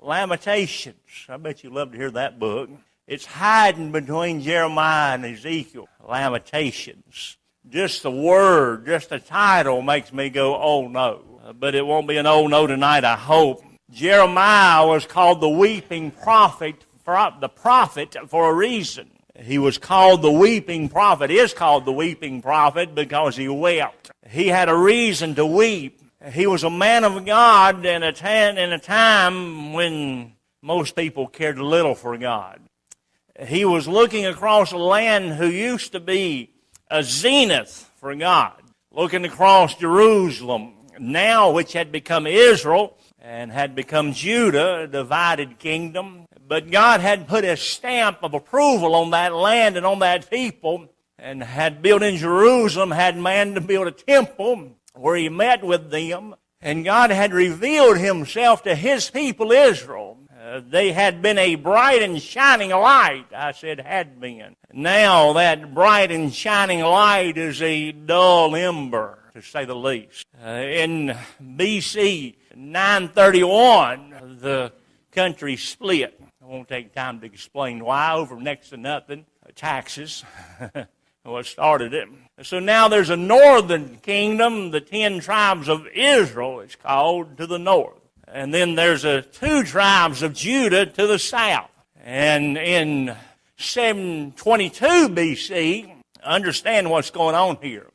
Lamentations. I bet you love to hear that book. It's hiding between Jeremiah and Ezekiel. Lamentations. Just the word, just the title makes me go, oh no. But it won't be an oh no tonight, I hope. Jeremiah was called the weeping prophet, for a reason. He was called the weeping prophet, is called the weeping prophet because he wept. He had a reason to weep. He was a man of God in a time when most people cared little for God. He was looking across a land who used to be a zenith for God, looking across Jerusalem, now which had become Israel and had become Judah, a divided kingdom. But God had put a stamp of approval on that land and on that people, and had built in Jerusalem, had man to build a temple where he met with them. And God had revealed himself to his people Israel. They had been a bright and shining light. I said had been. Now that bright and shining light is a dull ember, to say the least. In B.C. 931, the country split. I won't take time to explain why. Over next to nothing. Taxes. What started it. So now there's a northern kingdom, the 10 tribes of Israel, it's called, to the north. And then there's 2 tribes of Judah to the south. And in 722 B.C., understand what's going on here.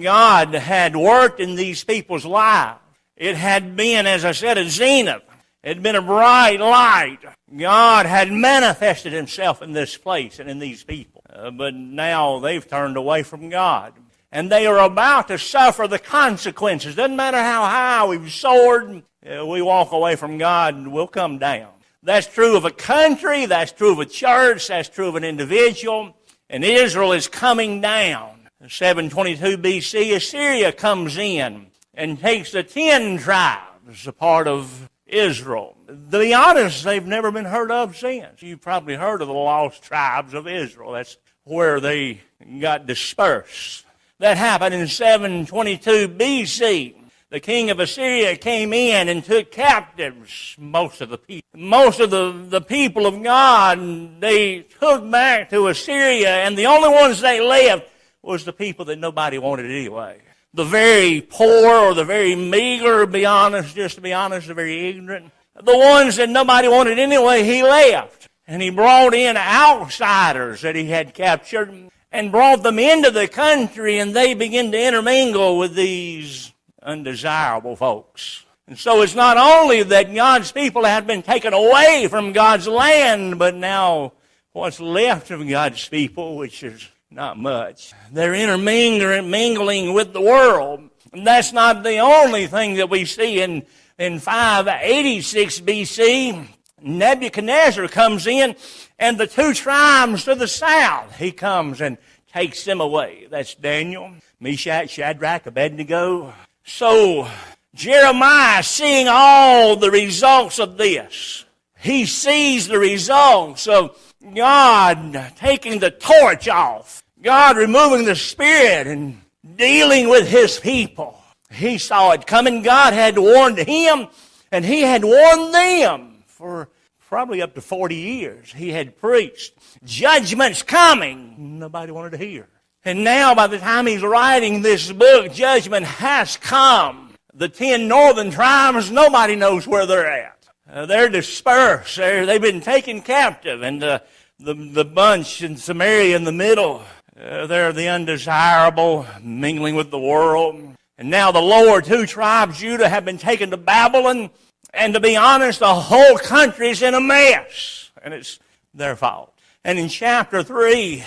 God had worked in these people's lives. It had been, as I said, a zenith. It had been a bright light. God had manifested himself in this place and in these people. But now they've turned away from God. And they are about to suffer the consequences. Doesn't matter how high we've soared, we walk away from God and we'll come down. That's true of a country, that's true of a church, that's true of an individual. And Israel is coming down. In 722 B.C., Assyria comes in and takes the 10 tribes, a part of Israel. To be honest, they've never been heard of since. You've probably heard of the lost tribes of Israel. That's where they got dispersed. That happened in 722 B.C. The king of Assyria came in and took captives most of the people. Most of the people of God, they took back to Assyria, and the only ones they left was the people that nobody wanted anyway. The very poor or the very meager, just to be honest, the very ignorant. The ones that nobody wanted anyway, he left. And he brought in outsiders that he had captured and brought them into the country, and they began to intermingle with these undesirable folks. And so it's not only that God's people have been taken away from God's land, but now what's left of God's people, which is not much, they're intermingling with the world. And that's not the only thing that we see. In 586 B.C., Nebuchadnezzar comes in, and the 2 tribes to the south, he comes and takes them away. That's Daniel, Meshach, Shadrach, Abednego. So Jeremiah, seeing all the results of this, he sees the results of God taking the torch off, God removing the spirit and dealing with his people. He saw it coming. God had warned him, and he had warned them for probably up to 40 years. He had preached, judgment's coming. Nobody wanted to hear. And now by the time he's writing this book, judgment has come. The 10 northern tribes, nobody knows where they're at. They're dispersed. They've been taken captive. And the bunch in Samaria in the middle, they're the undesirable, mingling with the world. And now the lower 2 tribes, Judah, have been taken to Babylon. And to be honest, the whole country's in a mess. And it's their fault. And in chapter 3,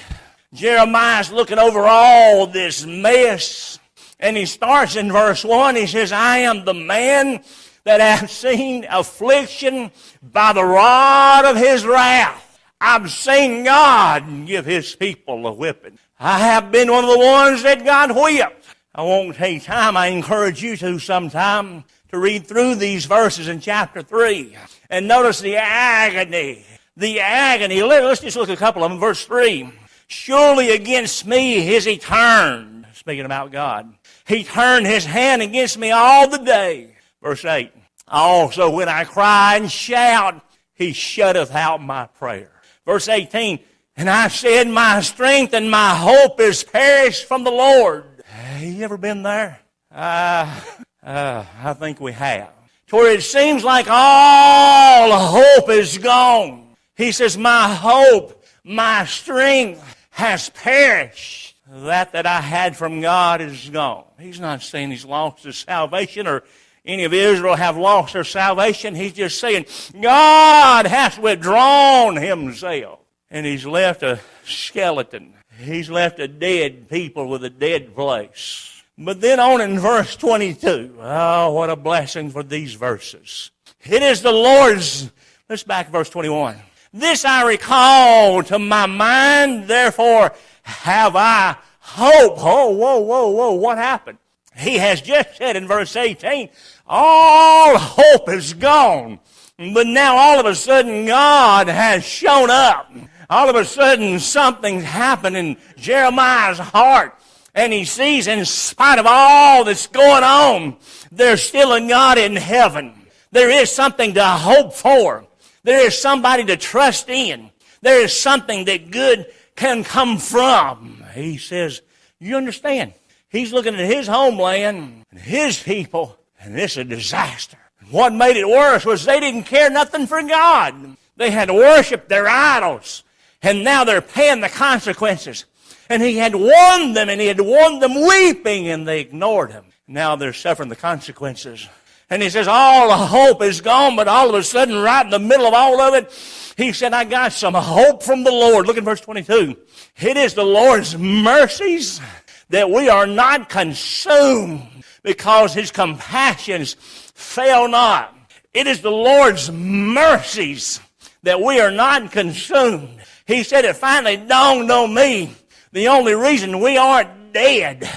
Jeremiah's looking over all this mess. And he starts in verse 1. He says, I am the man that have seen affliction by the rod of his wrath. I've seen God give his people a whipping. I have been one of the ones that God whipped. I won't take time. I encourage you to sometime to read through these verses in chapter 3 and notice the agony. The agony. Let's just look at a couple of them. Verse 3. Surely against me is he turned. Speaking about God. He turned his hand against me all the day. Verse 8. Also when I cry and shout, he shutteth out my prayer. Verse 18, and I said, my strength and my hope is perished from the Lord. Have you ever been there? I think we have. To where it seems like all hope is gone. He says, my hope, my strength has perished. That I had from God is gone. He's not saying he's lost his salvation or any of Israel have lost their salvation. He's just saying God has withdrawn himself. And he's left a skeleton. He's left a dead people with a dead place. But then on in verse 22, oh, what a blessing for these verses. It is the Lord's, let's back to verse 21. This I recall to my mind, therefore have I hope. Oh, whoa, what happened? He has just said in verse 18, all hope is gone. But now all of a sudden God has shown up. All of a sudden something's happened in Jeremiah's heart. And he sees in spite of all that's going on, there's still a God in heaven. There is something to hope for. There is somebody to trust in. There is something that good can come from. He says, you understand? He's looking at his homeland and his people, and it's a disaster. What made it worse was they didn't care nothing for God. They had worshiped their idols, and now they're paying the consequences. And he had warned them, and he had warned them weeping, and they ignored him. Now they're suffering the consequences. And he says, all hope is gone, but all of a sudden, right in the middle of all of it, he said, I got some hope from the Lord. Look at verse 22. It is the Lord's mercies that we are not consumed, because his compassions fail not. It is the Lord's mercies that we are not consumed. He said it finally dawned on me. The only reason we aren't dead,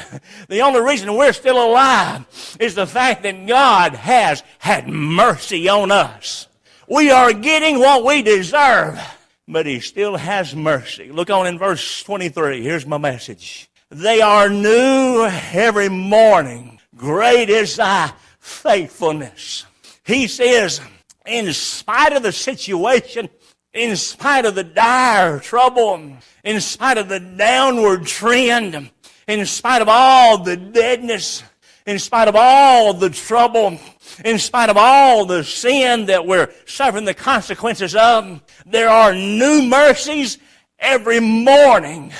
the only reason we're still alive is the fact that God has had mercy on us. We are getting what we deserve, but he still has mercy. Look on in verse 23. Here's my message. They are new every morning. Great is thy faithfulness. He says, in spite of the situation, in spite of the dire trouble, in spite of the downward trend, in spite of all the deadness, in spite of all the trouble, in spite of all the sin that we're suffering the consequences of, there are new mercies every morning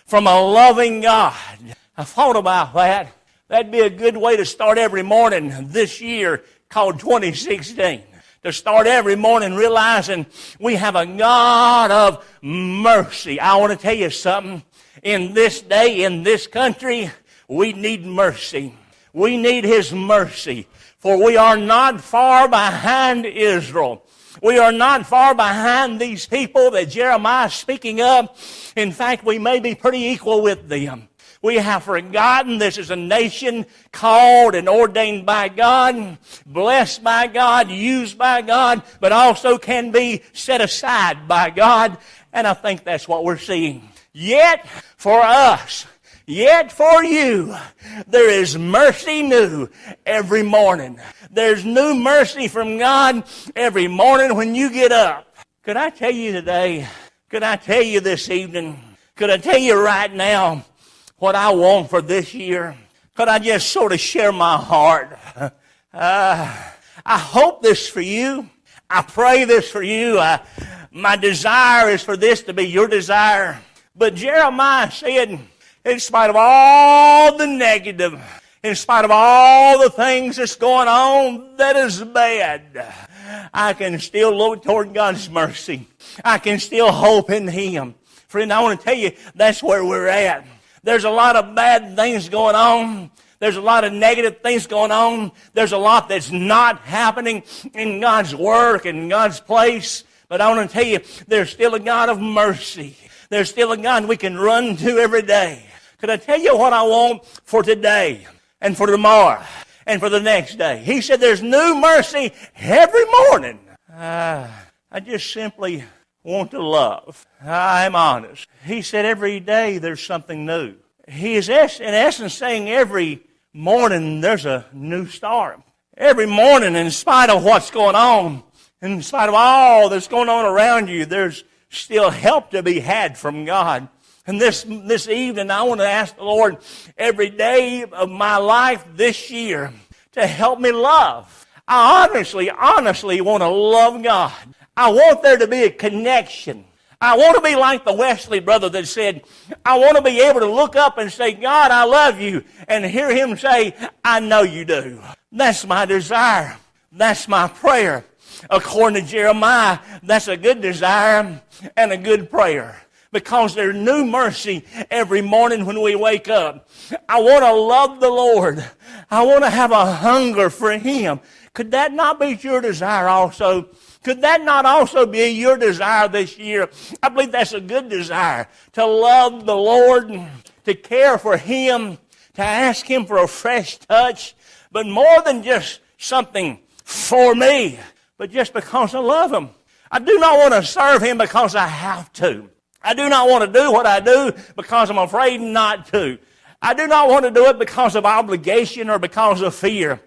from a loving God. I thought about that. That'd be a good way to start every morning this year called 2016. To start every morning realizing we have a God of mercy. I want to tell you something. In this day, in this country, we need mercy. We need his mercy. For we are not far behind Israel. We are not far behind these people that Jeremiah is speaking of. In fact, we may be pretty equal with them. We have forgotten this is a nation called and ordained by God, blessed by God, used by God, but also can be set aside by God. And I think that's what we're seeing. Yet for us, yet for you, there is mercy new every morning. There's new mercy from God every morning when you get up. Could I tell you today, could I tell you this evening, could I tell you right now, what I want for this year? Could I just sort of share my heart? I hope this for you. I pray this for you. My desire is for this to be your desire. But Jeremiah said, in spite of all the negative, in spite of all the things that's going on that is bad, I can still look toward God's mercy. I can still hope in him. Friend, I want to tell you, that's where we're at. There's a lot of bad things going on. There's a lot of negative things going on. There's a lot that's not happening in God's work, in God's place. But I want to tell you, there's still a God of mercy. There's still a God we can run to every day. Could I tell you what I want for today and for tomorrow and for the next day? He said there's new mercy every morning. I just simply want to love. I'm honest. He said every day there's something new. He is in essence saying every morning there's a new start. Every morning, in spite of what's going on, In spite of all that's going on around you, there's still help to be had from God. And this evening, I want to ask the Lord every day of my life this year to help me love. I honestly want to love God. I want there to be a connection. I want to be like the Wesley brother that said, I want to be able to look up and say, God, I love you, and hear him say, I know you do. That's my desire. That's my prayer. According to Jeremiah, that's a good desire and a good prayer, because there's new mercy every morning when we wake up. I want to love the Lord. I want to have a hunger for him. Could that not be your desire also? Could that not also be your desire this year? I believe that's a good desire, to love the Lord, to care for him, to ask him for a fresh touch, but more than just something for me, but just because I love him. I do not want to serve him because I have to. I do not want to do what I do because I'm afraid not to. I do not want to do it because of obligation or because of fear.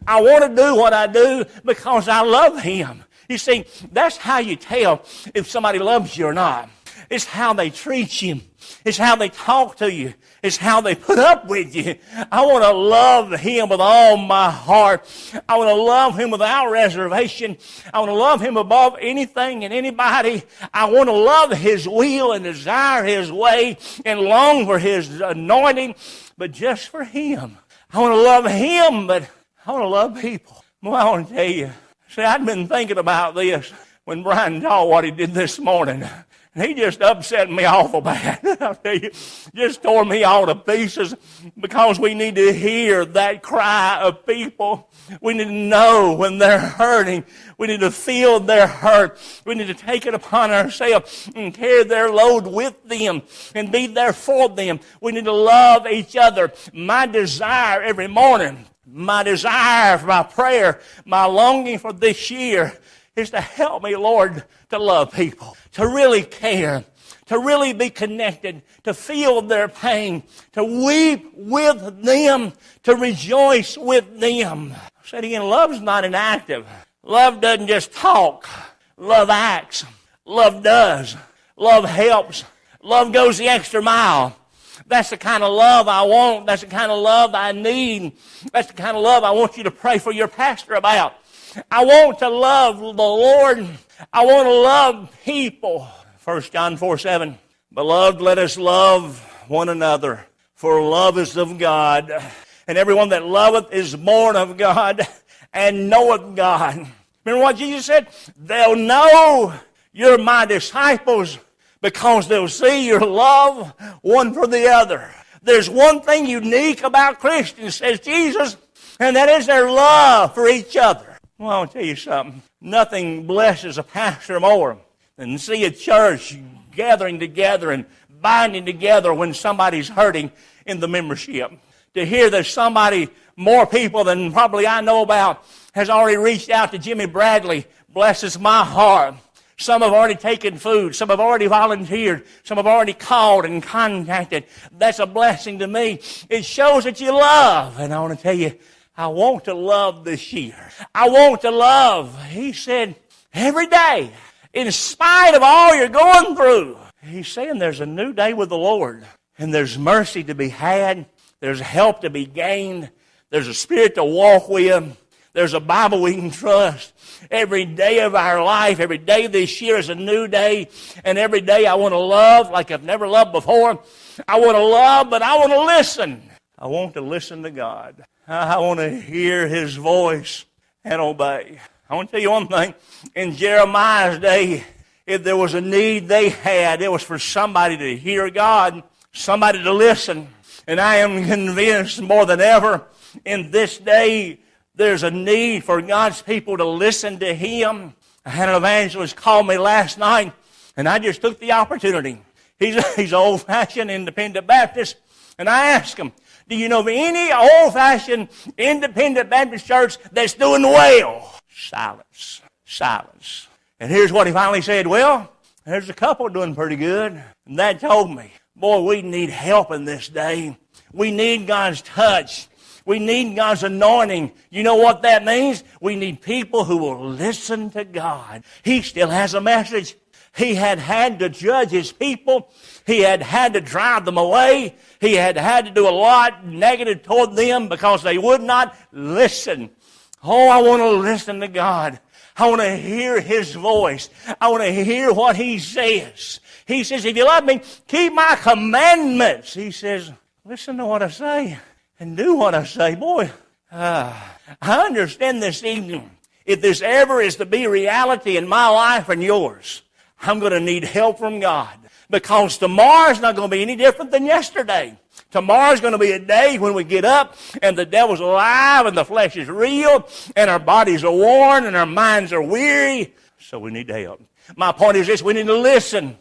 I want to do what I do because I love him. You see, that's how you tell if somebody loves you or not. It's how they treat you. It's how they talk to you. It's how they put up with you. I want to love him with all my heart. I want to love him without reservation. I want to love him above anything and anybody. I want to love his will and desire his way and long for his anointing, but just for him. I want to love him, but I want to love people. Well, I want to tell you, see, I'd been thinking about this when Brian told what he did this morning. He just upset me awful bad. I'll tell you, just tore me all to pieces, because we need to hear that cry of people. We need to know when they're hurting. We need to feel their hurt. We need to take it upon ourselves and carry their load with them and be there for them. We need to love each other. My desire every morning, my desire for my prayer, my longing for this year is to help me, Lord, to love people, to really care, to really be connected, to feel their pain, to weep with them, to rejoice with them. I said again, love's not inactive. Love doesn't just talk. Love acts. Love does. Love helps. Love goes the extra mile. That's the kind of love I want. That's the kind of love I need. That's the kind of love I want you to pray for your pastor about. I want to love the Lord. I want to love people. 1 John 4:7. Beloved, let us love one another, for love is of God. And everyone that loveth is born of God and knoweth God. Remember what Jesus said? They'll know you're my disciples because they'll see your love one for the other. There's one thing unique about Christians, says Jesus, and that is their love for each other. Well, I'll tell you something. Nothing blesses a pastor more than see a church gathering together and binding together when somebody's hurting in the membership. To hear that somebody, more people than probably I know about, has already reached out to Jimmy Bradley, blesses my heart. Some have already taken food. Some have already volunteered. Some have already called and contacted. That's a blessing to me. It shows that you love. And I want to tell you, I want to love this year. I want to love. He said, every day, in spite of all you're going through, he's saying there's a new day with the Lord. And there's mercy to be had. There's help to be gained. There's a spirit to walk with. There's a Bible we can trust. Every day of our life, every day this year is a new day. And every day I want to love like I've never loved before. I want to love, but I want to listen. I want to listen to God. I want to hear his voice and obey. I want to tell you one thing. In Jeremiah's day, if there was a need they had, it was for somebody to hear God, somebody to listen. And I am convinced more than ever in this day, there's a need for God's people to listen to him. I had an evangelist call me last night, and I just took the opportunity. He's old-fashioned independent Baptist, and I asked him, do you know of any old-fashioned independent Baptist church that's doing well? Silence. Silence. And here's what he finally said. Well, there's a couple doing pretty good. And that told me, boy, we need help in this day. We need God's touch. We need God's anointing. You know what that means? We need people who will listen to God. He still has a message. He had to judge his people. He had to drive them away. He had to do a lot negative toward them because they would not listen. Oh, I want to listen to God. I want to hear his voice. I want to hear what he says. He says, if you love me, keep my commandments. He says, listen to what I say and do what I say. Boy, I understand this evening. If this ever is to be reality in my life and yours, I'm going to need help from God. Because tomorrow's not going to be any different than yesterday. Tomorrow's going to be a day when we get up and the devil's alive and the flesh is real and our bodies are worn and our minds are weary. So we need help. My point is this, we need to listen.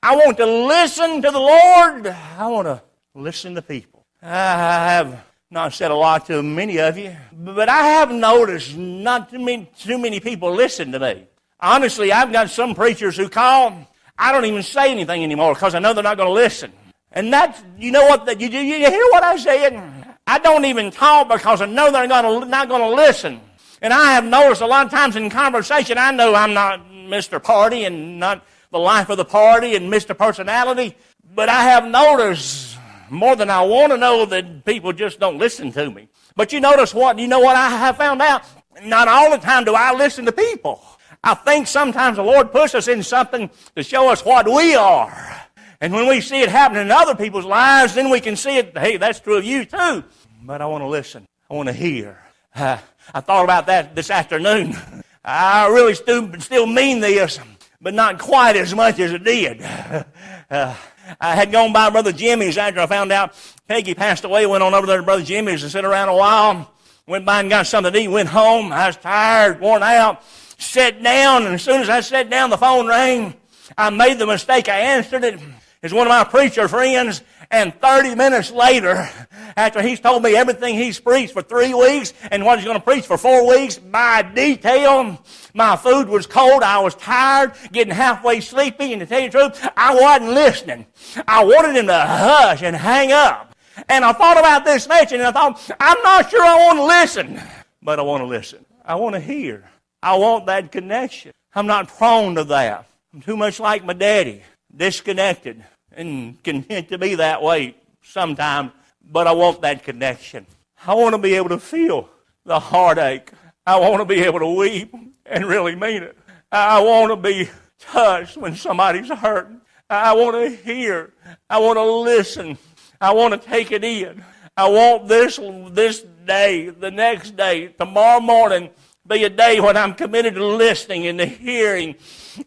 I want to listen to the Lord. I want to listen to people. I have not said a lot to many of you, but I have noticed not too many people listen to me. Honestly, I've got some preachers who call. I don't even say anything anymore because I know they're not going to listen. And that's, you know what, you hear what I said? I don't even talk because I know they're not going to listen. And I have noticed a lot of times in conversation, I know I'm not Mr. Party and not the life of the party and Mr. Personality, but I have noticed more than I want to know that people just don't listen to me. But you know what I have found out? Not all the time do I listen to people. I think sometimes the Lord puts us in something to show us what we are. And when we see it happening in other people's lives, then we can see it, hey, that's true of you too. But I want to listen. I want to hear. I thought about that this afternoon. I really still mean this, but not quite as much as it did. I had gone by Brother Jimmy's after I found out Peggy passed away. Went on over there to Brother Jimmy's and sat around a while. Went by and got something to eat. Went home. I was tired, worn out. Sat down, and as soon as I sat down, the phone rang. I made the mistake. I answered it. It's one of my preacher friends, and 30 minutes later, after he's told me everything he's preached for 3 weeks and what he's going to preach for 4 weeks, by detail, my food was cold, I was tired, getting halfway sleepy, and to tell you the truth, I wasn't listening. I wanted him to hush and hang up. And I thought about this message, and I thought, I'm not sure I want to listen, but I want to listen. I want to hear. I want that connection. I'm not prone to that. I'm too much like my daddy, disconnected and content to be that way sometimes, but I want that connection. I want to be able to feel the heartache. I want to be able to weep and really mean it. I want to be touched when somebody's hurting. I want to hear. I want to listen. I want to take it in. I want this day, the next day, tomorrow morning, be a day when I'm committed to listening and to hearing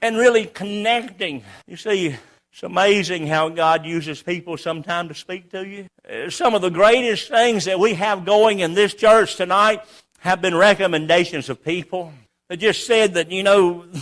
and really connecting. You see, it's amazing how God uses people sometimes to speak to you. Some of the greatest things that we have going in this church tonight have been recommendations of people that just said that,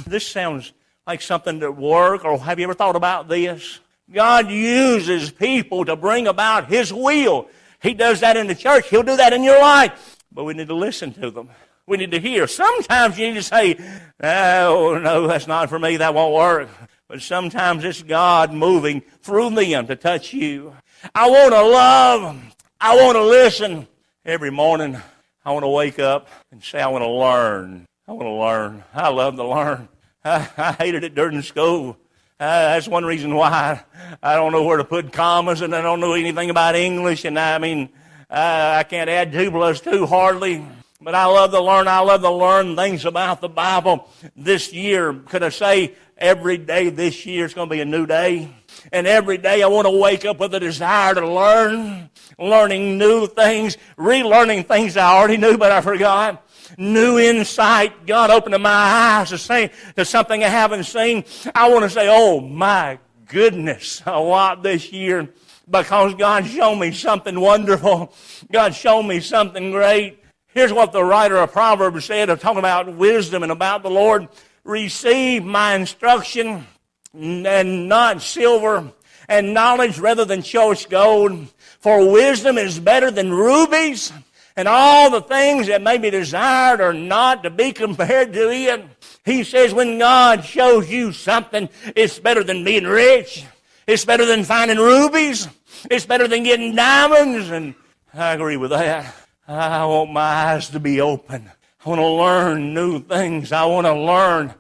this sounds like something to work, or have you ever thought about this? God uses people to bring about His will. He does that in the church. He'll do that in your life. But we need to listen to them. We need to hear. Sometimes you need to say, oh, no, that's not for me. That won't work. But sometimes it's God moving through them to touch you. I want to love. I want to listen. Every morning, I want to wake up and say, I want to learn. I want to learn. I love to learn. I hated it during school. That's one reason why I don't know where to put commas, and I don't know anything about English. And I can't add 2 plus 2 hardly. But I love to learn. I love to learn things about the Bible. This year, could I say, every day this year is going to be a new day. And every day I want to wake up with a desire to learn, learning new things, relearning things I already knew but I forgot. New insight. God opening my eyes to something I haven't seen. I want to say, oh my goodness, a lot this year, because God showed me something wonderful. God showed me something great. Here's what the writer of Proverbs said, talking about wisdom and about the Lord. Receive my instruction and not silver, and knowledge rather than choice gold. For wisdom is better than rubies, and all the things that may be desired are not to be compared to it. He says when God shows you something, it's better than being rich. It's better than finding rubies. It's better than getting diamonds. And I agree with that. I want my eyes to be open. I want to learn new things. I want to learn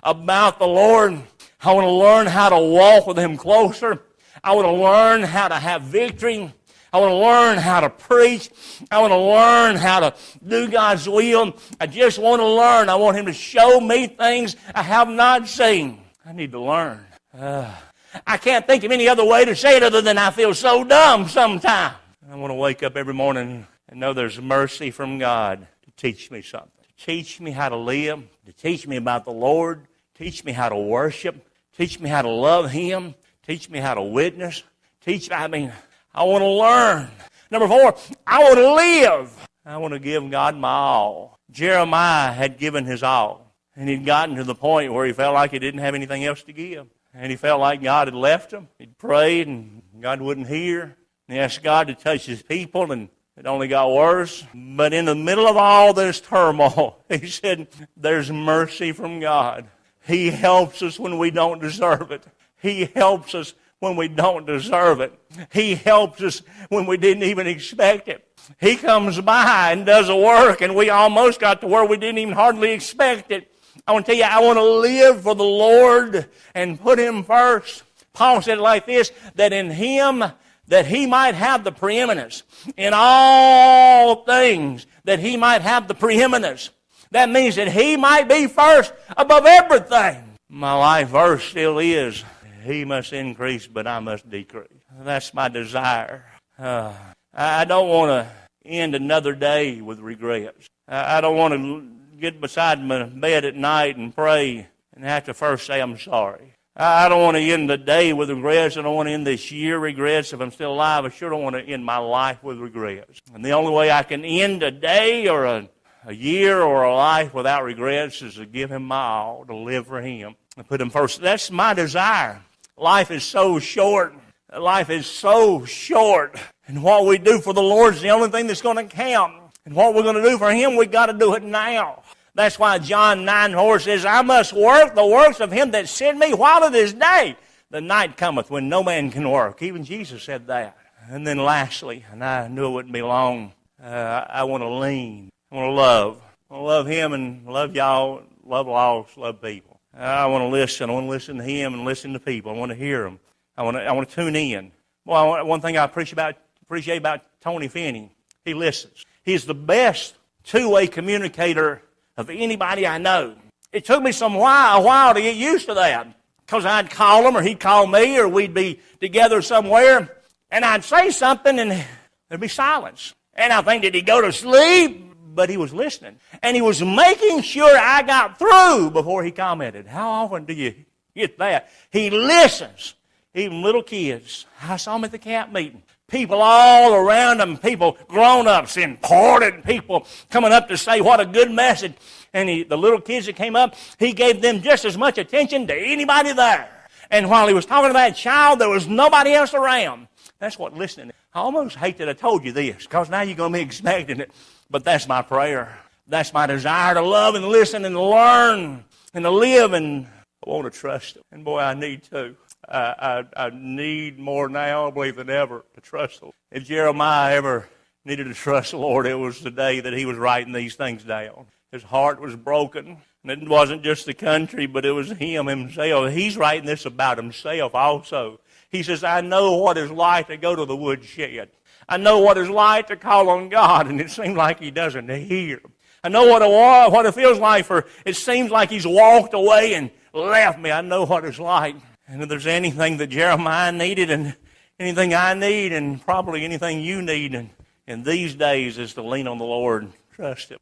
about the Lord. I want to learn how to walk with Him closer. I want to learn how to have victory. I want to learn how to preach. I want to learn how to do God's will. I just want to learn. I want Him to show me things I have not seen. I need to learn. I can't think of any other way to say it other than I feel so dumb sometimes. I want to wake up every morning and know there's mercy from God to teach me something. To teach me how to live. To teach me about the Lord. Teach me how to worship. Teach me how to love Him. Teach me how to witness. I want to learn. Number 4, I want to live. I want to give God my all. Jeremiah had given his all. And he'd gotten to the point where he felt like he didn't have anything else to give. And he felt like God had left him. He'd prayed and God wouldn't hear. And he asked God to touch his people, and it only got worse. But in the middle of all this turmoil, he said, there's mercy from God. He helps us when we don't deserve it. He helps us when we don't deserve it. He helps us when we didn't even expect it. He comes by and does a work, and we almost got to where we didn't even hardly expect it. I want to tell you, I want to live for the Lord and put Him first. Paul said it like this, that in Him, that He might have the preeminence. In all things, that He might have the preeminence. That means that He might be first above everything. My life verse still is, He must increase, but I must decrease. That's my desire. I don't want to end another day with regrets. I don't want to get beside my bed at night and pray and have to first say I'm sorry. I don't want to end the day with regrets. I don't want to end this year regrets. If I'm still alive, I sure don't want to end my life with regrets. And the only way I can end a day or a year or a life without regrets is to give Him my all, to live for Him, and put Him first. That's my desire. Life is so short. Life is so short. And what we do for the Lord is the only thing that's going to count. And what we're going to do for Him, we've got to do it now. That's why John 9:4 says, I must work the works of Him that sent me while it is day. The night cometh when no man can work. Even Jesus said that. And then lastly, and I knew it wouldn't be long, I want to lean. I want to love. I want to love Him and love y'all, love lost, love people. I want to listen. I want to listen to Him and listen to people. I want to hear them. I want to tune in. Well, one thing I appreciate about Tony Finney, he listens. He's the best two-way communicator of anybody I know. It took me a while to get used to that, because I'd call him or he'd call me or we'd be together somewhere, and I'd say something and there'd be silence. And I think, did he go to sleep? But he was listening. And he was making sure I got through before he commented. How often do you get that? He listens. Even little kids. I saw him at the camp meeting. People all around him, people, grown-ups, important people coming up to say what a good message. And the little kids that came up, he gave them just as much attention to anybody there. And while he was talking to that child, there was nobody else around. That's what listening is. I almost hate that I told you this, because now you're going to be expecting it. But that's my prayer. That's my desire to love and listen and learn and to live, and I want to trust Him. And boy, I need to. I need more now, I believe, than ever to trust the Lord. If Jeremiah ever needed to trust the Lord, it was the day that he was writing these things down. His heart was broken. And it wasn't just the country, but it was him himself. He's writing this about himself also. He says, I know what it's like to go to the woodshed. I know what it's like to call on God, and it seems like He doesn't hear. I know what it feels like it seems like He's walked away and left me. I know what it's like. And if there's anything that Jeremiah needed and anything I need and probably anything you need in these days is to lean on the Lord, trust Him,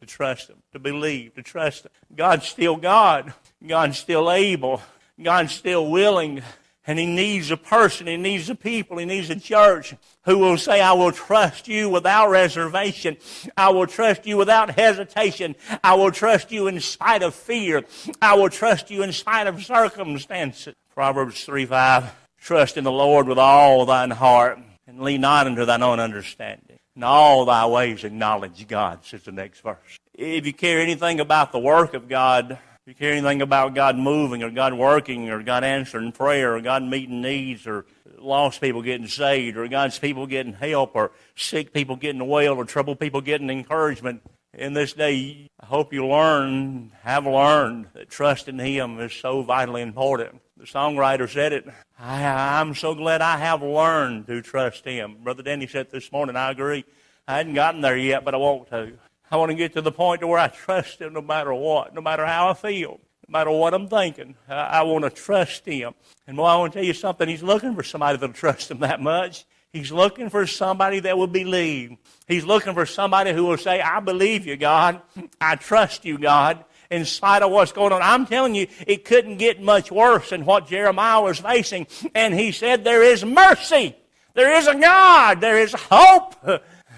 to believe, to trust Him. God's still God. God's still able. God's still willing. And He needs a person, He needs a people, He needs a church who will say, I will trust you without reservation. I will trust you without hesitation. I will trust you in spite of fear. I will trust you in spite of circumstances. Proverbs 3:5, trust in the Lord with all thine heart, and lean not unto thine own understanding. In all thy ways acknowledge God, says the next verse. If you care anything about the work of God, If you care anything about God moving or God working or God answering prayer or God meeting needs or lost people getting saved or God's people getting help or sick people getting well or troubled people getting encouragement, in this day, I hope you have learned that trusting Him is so vitally important. The songwriter said it, I'm so glad I have learned to trust Him. Brother Danny said this morning, I agree. I hadn't gotten there yet, but I want to. I want to get to the point to where I trust Him no matter what, no matter how I feel, no matter what I'm thinking. I want to trust Him. And boy, I want to tell you something. He's looking for somebody that'll trust Him that much. He's looking for somebody that will believe. He's looking for somebody who will say, I believe you, God. I trust you, God, in spite of what's going on. I'm telling you, it couldn't get much worse than what Jeremiah was facing. And he said, there is mercy. There is a God. There is hope.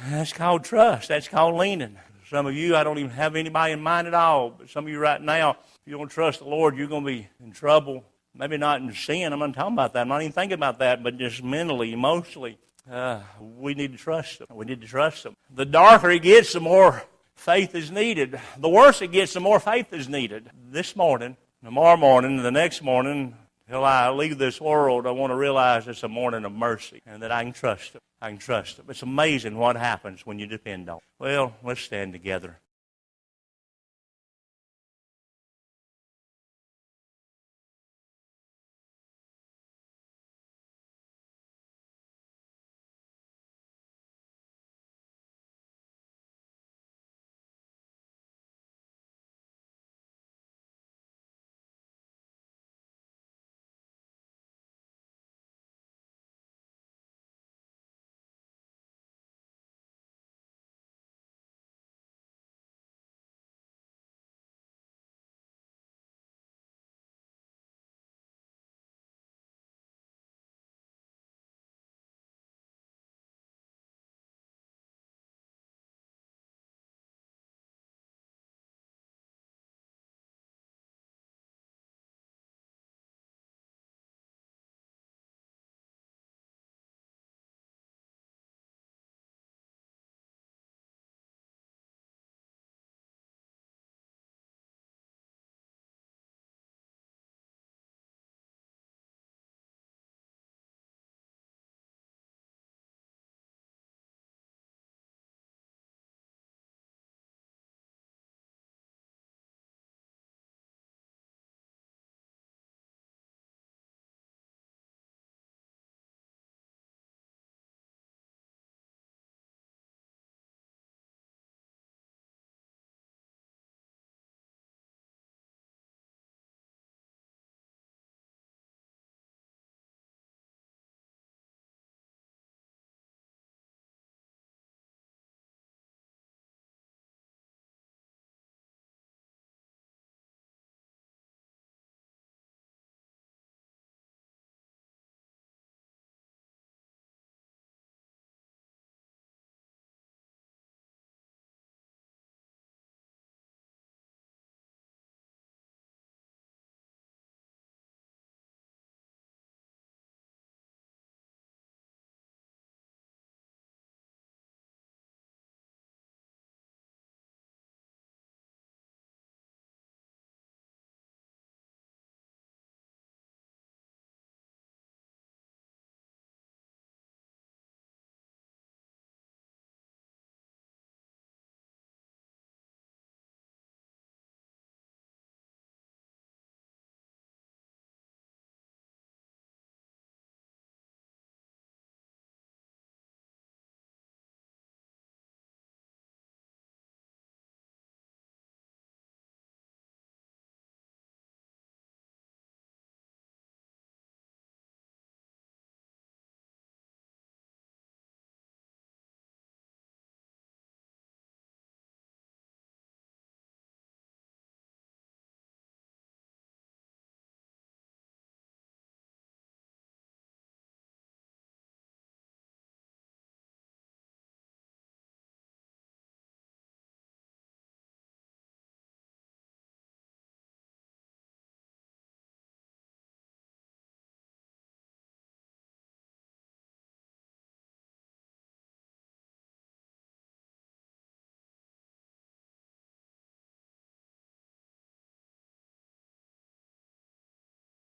That's called trust. That's called leaning. Some of you, I don't even have anybody in mind at all. But some of you right now, if you don't trust the Lord, you're going to be in trouble. Maybe not in sin. I'm not talking about that. I'm not even thinking about that. But just mentally, emotionally, we need to trust Him. We need to trust Him. The darker it gets, the more faith is needed. The worse it gets, the more faith is needed. This morning, tomorrow morning, the next morning, till I leave this world, I want to realize it's a morning of mercy and that I can trust Him. I can trust Him. It's amazing what happens when you depend on Him. Well, let's stand together.